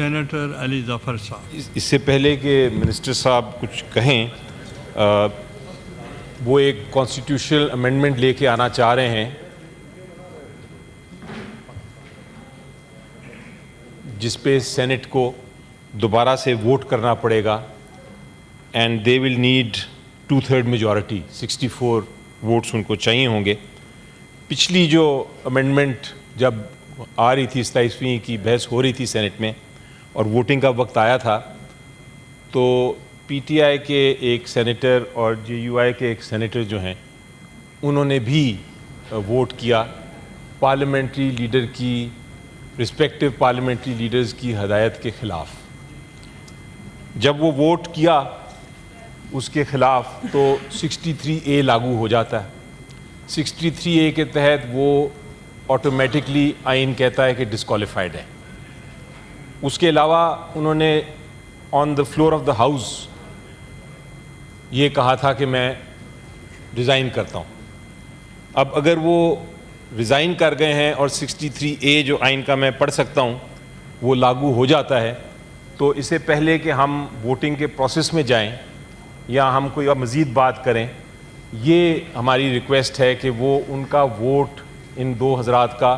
Senator Ali Zafar साहब। इससे पहले कि मिनिस्टर साहब कुछ कहें, वो एक कॉन्स्टिट्यूशनल अमेंडमेंट लेके आना चाह रहे हैं जिस पे सेनेट को दोबारा से वोट करना पड़ेगा and they will need 2/3 majority, 64 votes उनको चाहिए होंगे। पिछली जो अमेंडमेंट जब आ रही थी 27वीं की बहस हो रही थी सेनेट में और वोटिंग का वक्त आया था, तो पीटीआई के एक सेनेटर और जेयूआई के एक सेनेटर जो हैं उन्होंने भी वोट किया पार्लियामेंट्री लीडर की, रिस्पेक्टिव पार्लियामेंट्री लीडर्स की हदायत के ख़िलाफ़। जब वो वोट किया उसके ख़िलाफ़ तो 63A लागू हो जाता है। 63A के तहत वो ऑटोमेटिकली आइन कहता है कि डिस्क्वालिफाइड है। उसके अलावा उन्होंने on the floor of the house ये कहा था कि मैं रिज़ाइन करता हूँ। अब अगर वो रिज़ाइन कर गए हैं और 63A जो आइन का मैं पढ़ सकता हूँ वो लागू हो जाता है, तो इससे पहले कि हम वोटिंग के प्रोसेस में जाएं या हम कोई मज़ीद बात करें, ये हमारी रिक्वेस्ट है कि वो उनका वोट, इन दो हज़रात का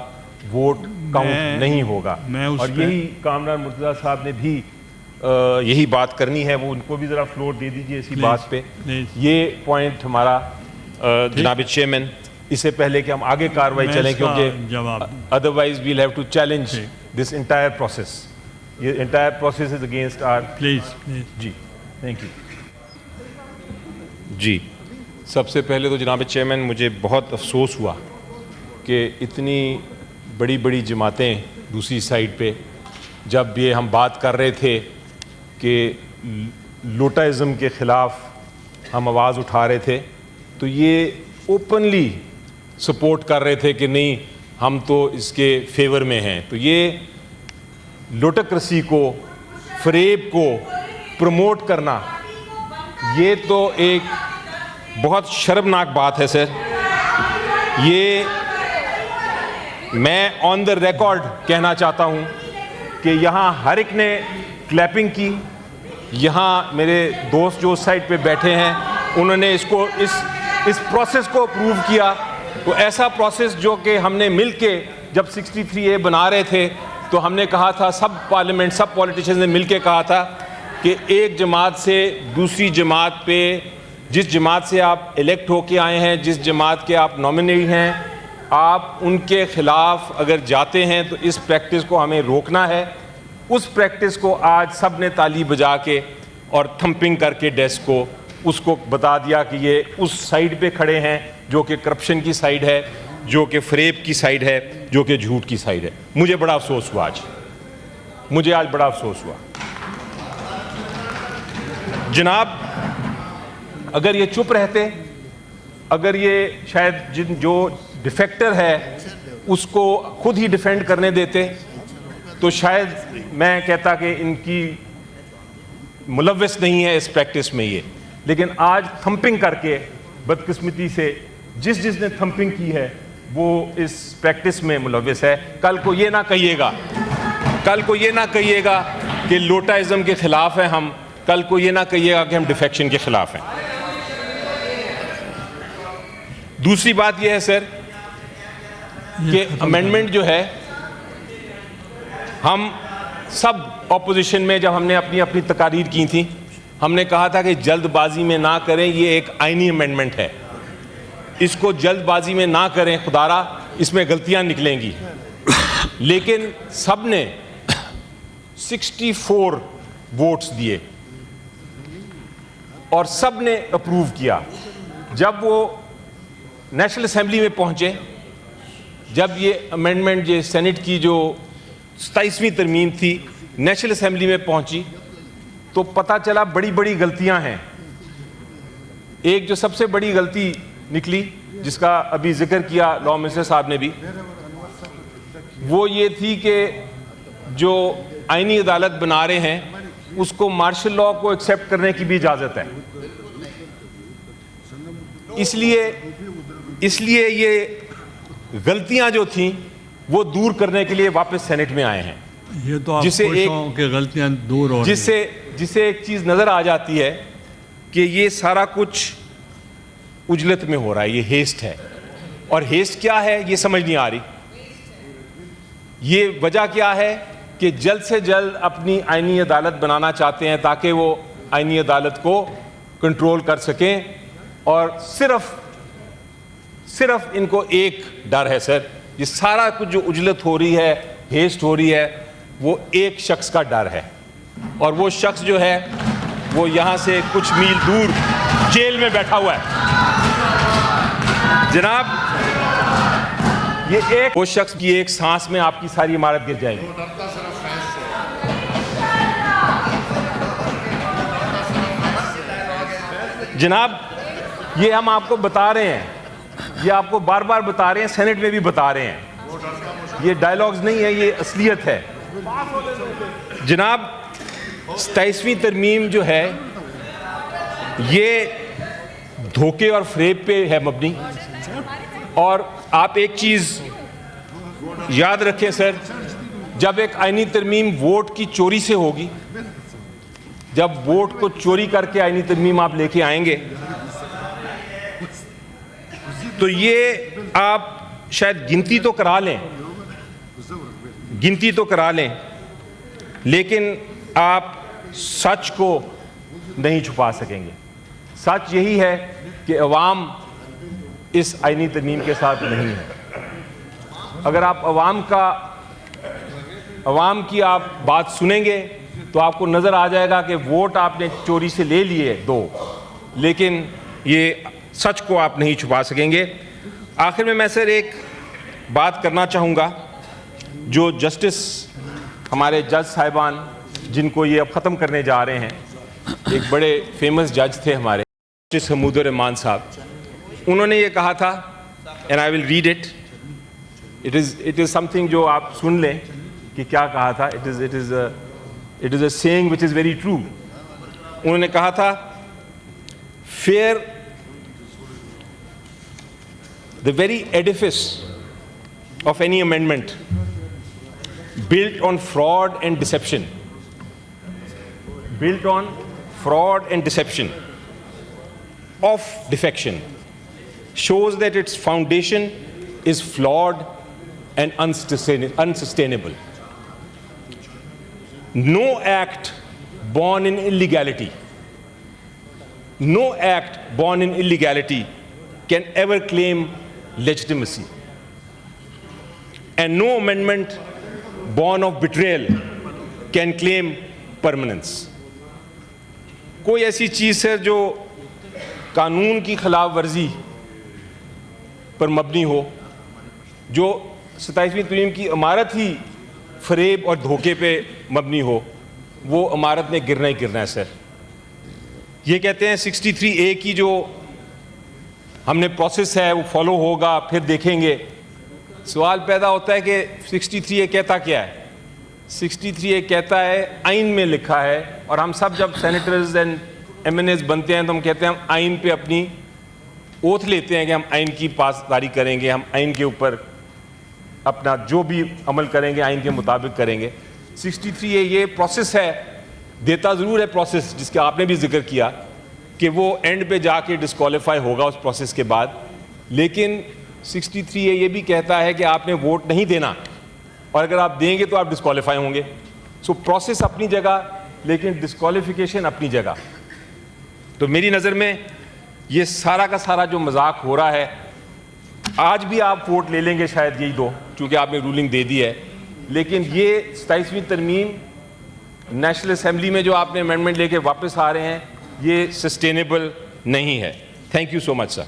वोट काउंट नहीं होगा। और यही कामरान मुर्तज़ा साहब ने भी यही बात करनी है, वो उनको भी ज़रा फ्लोर दे दीजिए इसी बात पे। ये पॉइंट हमारा जनाब चेयरमैन, इससे पहले कि हम आगे कार्रवाई चलें, क्योंकि otherwise we'll have to challenge this entire process. ये entire process is against our. Please जी, थैंक यू जी। सबसे पहले तो जनाब चेयरमैन, मुझे बहुत अफसोस हुआ कि इतनी बड़ी बड़ी जमातें दूसरी साइड पे, जब ये हम बात कर रहे थे कि लोटाइज़म के ख़िलाफ़ हम आवाज़ उठा रहे थे, तो ये ओपनली सपोर्ट कर रहे थे कि नहीं हम तो इसके फेवर में हैं। तो ये लोटोक्रेसी को, फरेब को प्रमोट करना, ये तो एक बहुत शर्मनाक बात है सर। ये मैं ऑन द रिकॉर्ड कहना चाहता हूँ कि यहाँ हर एक ने क्लैपिंग की। यहाँ मेरे दोस्त जो उस साइड पे बैठे हैं उन्होंने इसको इस प्रोसेस को अप्रूव किया। तो ऐसा प्रोसेस जो कि हमने मिलके जब 63A बना रहे थे तो हमने कहा था, सब पार्लियामेंट, सब पॉलिटिशियंस ने मिलके कहा था कि एक जमात से दूसरी जमात पे, जिस जमात से आप इलेक्ट होके आए हैं, जिस जमात के आप नॉमिनी हैं, आप उनके ख़िलाफ़ अगर जाते हैं तो इस प्रैक्टिस को हमें रोकना है। उस प्रैक्टिस को आज सब ने ताली बजा के और थंपिंग करके डेस्क को उसको बता दिया कि ये उस साइड पे खड़े हैं जो कि करप्शन की साइड है, जो कि फरेब की साइड है, जो कि झूठ की साइड है। मुझे बड़ा अफसोस हुआ आज, मुझे आज बड़ा अफसोस हुआ। जनाब, अगर ये चुप रहते, अगर ये शायद जो डिफेक्टर है उसको खुद ही डिफेंड करने देते, तो शायद मैं कहता कि इनकी मुलव्वस नहीं है इस प्रैक्टिस में ये। लेकिन आज थंपिंग करके, बदकिस्मती से जिसने थंपिंग की है वो इस प्रैक्टिस में मुलव्वस है। कल को ये ना कहिएगा, कल को ये ना कहिएगा कि लोटाइज़म के ख़िलाफ़ हैं हम, कल को ये ना कहिएगा कि हम डिफेक्शन के ख़िलाफ़ हैं। दूसरी बात यह है सर कि अमेंडमेंट जो है, हम सब ऑपोजिशन में जब हमने अपनी अपनी तकारीर की थी, हमने कहा था कि जल्दबाजी में ना करें, ये एक आईनी अमेंडमेंट है, इसको जल्दबाजी में ना करें, खुदारा इसमें गलतियां निकलेंगी। लेकिन सब ने 64 वोट्स दिए और सब ने अप्रूव किया। जब वो नेशनल असेंबली में पहुंचे, जब ये अमेंडमेंट, ये सेनेट की जो 27वीं तरमीम थी, नेशनल असेंबली में पहुंची, तो पता चला बड़ी बड़ी गलतियां हैं। एक जो सबसे बड़ी गलती निकली, जिसका अभी जिक्र किया लॉ मिनिस्टर साहब ने भी, वो ये थी कि जो आईनी अदालत बना रहे हैं उसको मार्शल लॉ को एक्सेप्ट करने की भी इजाज़त है। इसलिए ये गलतियां जो थी वो दूर करने के लिए वापस सेनेट में आए हैं। ये तो आप जिससे खुश हों कि गलतियां दूर हो रही हैं। जिससे एक चीज़ नज़र आ जाती है कि ये सारा कुछ उजलत में हो रहा है, ये हेस्ट है। और हेस्ट क्या है ये समझ नहीं आ रही। ये वजह क्या है कि जल्द से जल्द अपनी आईनी अदालत बनाना चाहते हैं ताकि वो आईनी अदालत को कंट्रोल कर सकें। और सिर्फ इनको एक डर है सर, ये सारा कुछ जो उजलत हो रही है, हेस्ट हो रही है, वो एक शख्स का डर है। और वो शख्स जो है वो यहाँ से कुछ मील दूर जेल में बैठा हुआ है। जनाब, ये एक वो शख्स की एक सांस में आपकी सारी इमारत गिर जाएगी। जनाब, ये हम आपको बता रहे हैं, ये आपको बार बार बता रहे हैं, सेनेट में भी बता रहे हैं। ये डायलॉग्स नहीं है, ये असलियत है। जनाब, 27वीं तरमीम जो है ये धोखे और फ्रेब पे है मबनी। और आप एक चीज़ याद रखें सर, जब एक आईनी तरमीम वोट की चोरी से होगी, जब वोट को चोरी करके आईनी तरमीम आप लेके आएंगे, तो ये आप शायद गिनती तो करा लें, लेकिन आप सच को नहीं छुपा सकेंगे। सच यही है कि अवाम इस आईनी तरमीम के साथ नहीं है। अगर आप अवाम की आप बात सुनेंगे तो आपको नज़र आ जाएगा कि वोट आपने चोरी से ले लिए 2, लेकिन ये सच को आप नहीं छुपा सकेंगे। आखिर में मैं सर एक बात करना चाहूँगा, जो जस्टिस हमारे जज साहिबान जिनको ये अब ख़त्म करने जा रहे हैं, एक बड़े फेमस जज थे हमारे, जस्टिस हमूदुर रहमान साहब। उन्होंने ये कहा था, and I will read it, it is something जो आप सुन लें कि क्या कहा था। It is a saying which is very true. उन्होंने कहा था, fair the very edifice of any amendment built on fraud and deception, of defection, shows that its foundation is flawed and unsustainable. No act born in illegality can ever claim legitimacy, and no amendment born of betrayal can claim permanence. कोई ऐसी चीज़ है जो कानून की खिलाफ वर्जी पर मबनी हो, जो 27वीं तरमीम की इमारत ही फरेब और धोखे पे मबनी हो, वो इमारत ने गिरना ही गिरना है सर। ये कहते हैं 63A की जो हमने प्रोसेस है वो फॉलो होगा, फिर देखेंगे। सवाल पैदा होता है कि 63A कहता क्या है? 63A कहता है, आइन में लिखा है, और हम सब जब सेनेटर्स एंड MNAs बनते हैं तो हम कहते हैं हम आइन पे अपनी ओथ लेते हैं कि हम आइन की पासदारी करेंगे, हम आइन के ऊपर अपना जो भी अमल करेंगे आइन के मुताबिक करेंगे। 63A ये प्रोसेस है, देता ज़रूर है प्रोसेस, जिसका आपने भी जिक्र किया कि वो एंड पे जाके डिस्क्वालीफाई होगा उस प्रोसेस के बाद, लेकिन 63A ये भी कहता है कि आपने वोट नहीं देना, और अगर आप देंगे तो आप डिस्क्वालीफाई होंगे। सो प्रोसेस अपनी जगह, लेकिन डिस्क्वालिफिकेशन अपनी जगह। तो मेरी नज़र में ये सारा का सारा जो मजाक हो रहा है, आज भी आप वोट ले लेंगे शायद यही 2, चूँकि आपने रूलिंग दे दी है, लेकिन ये 27वीं तरमीम नेशनल असेंबली में जो आपने अमेंडमेंट लेके वापस आ रहे हैं, ये सस्टेनेबल नहीं है। Thank you so much sir.